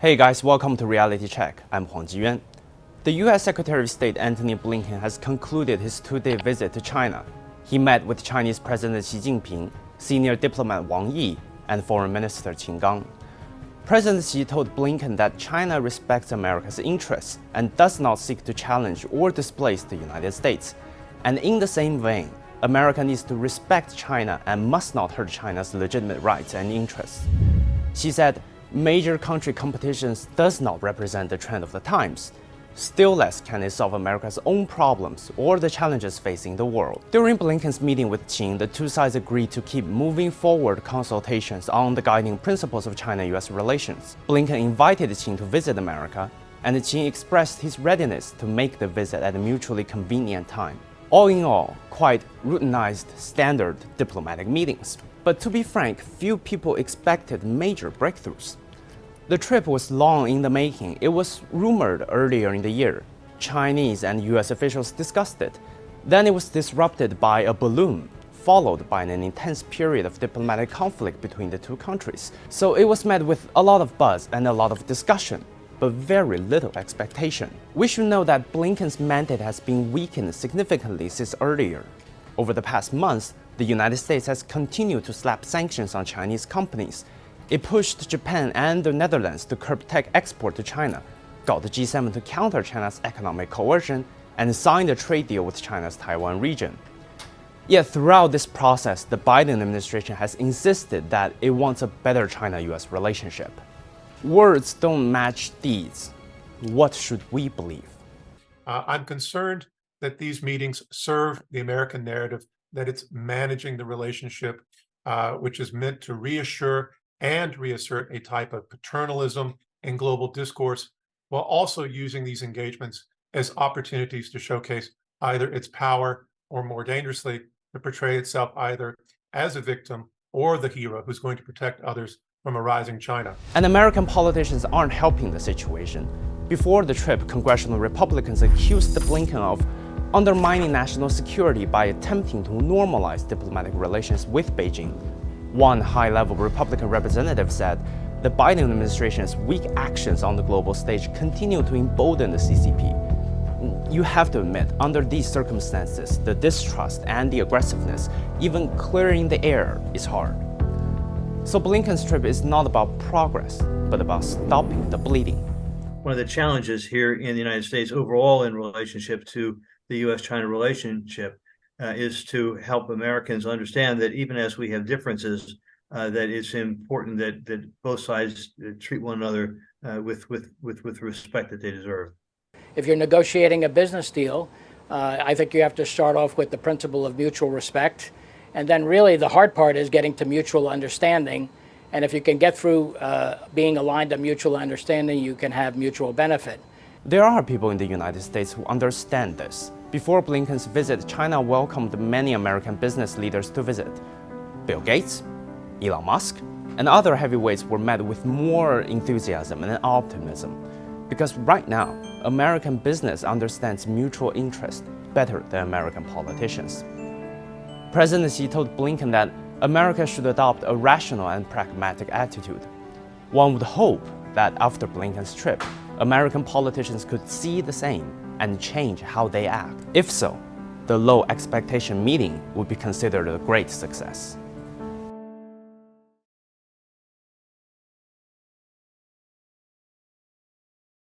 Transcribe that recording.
Hey guys, welcome to Reality Check. I'm Huang Jiyuan. The U.S. Secretary of State Antony Blinken has concluded his two-day visit to China. He met with Chinese President Xi Jinping, senior diplomat Wang Yi, and Foreign Minister Qin Gang. President Xi told Blinken that China respects America's interests and does not seek to challenge or displace the United States. And in the same vein, America needs to respect China and must not hurt China's legitimate rights and interests. She said, major country competitions does not represent the trend of the times. Still less can it solve America's own problems or the challenges facing the world. During Blinken's meeting with Qin, the two sides agreed to keep moving forward consultations on the guiding principles of China-U.S. relations. Blinken invited Qin to visit America, and Qin expressed his readiness to make the visit at a mutually convenient time. All in all, quite routinized, standard diplomatic meetings. But to be frank, few people expected major breakthroughs. The trip was long in the making. It was rumored earlier in the year. Chinese and U.S. officials discussed it. Then it was disrupted by a balloon, followed by an intense period of diplomatic conflict between the two countries. So it was met with a lot of buzz and a lot of discussion, but very little expectation. We should know that Blinken's mandate has been weakened significantly since earlier. Over the past months, the United States has continued to slap sanctions on Chinese companies. It pushed Japan and the Netherlands to curb tech export to China, got the G7 to counter China's economic coercion, and signed a trade deal with China's Taiwan region. Yet throughout this process, the Biden administration has insisted that it wants a better China-U.S. relationship. Words don't match deeds. What should we believe? I'm concerned that these meetings serve the American narrative that it's managing the relationship, which is meant to reassure and reassert a type of paternalism in global discourse, while also using these engagements as opportunities to showcase either its power or, more dangerously, to portray itself either as a victim or the hero who's going to protect others from a rising China. And American politicians aren't helping the situation. Before the trip, congressional Republicans accused Blinken of undermining national security by attempting to normalize diplomatic relations with Beijing. One high-level Republican representative said the Biden administration's weak actions on the global stage continue to embolden the CCP. You have to admit, under these circumstances, the distrust and the aggressiveness, even clearing the air, is hard. So Blinken's trip is not about progress, but about stopping the bleeding. One of the challenges here in the United States overall in relationship to the U.S.-China relationship is to help Americans understand that even as we have differences, that it's important that both sides treat one another with respect that they deserve. If you're negotiating a business deal, I think you have to start off with the principle of mutual respect. And then really the hard part is getting to mutual understanding. And if you can get through being aligned to mutual understanding, you can have mutual benefit. There are people in the United States who understand this. Before Blinken's visit, China welcomed many American business leaders to visit. Bill Gates, Elon Musk, and other heavyweights were met with more enthusiasm and optimism. Because right now, American business understands mutual interest better than American politicians. President Xi told Blinken that America should adopt a rational and pragmatic attitude. One would hope that after Blinken's trip, American politicians could see the same and change how they act. If so, the low expectation meeting would be considered a great success.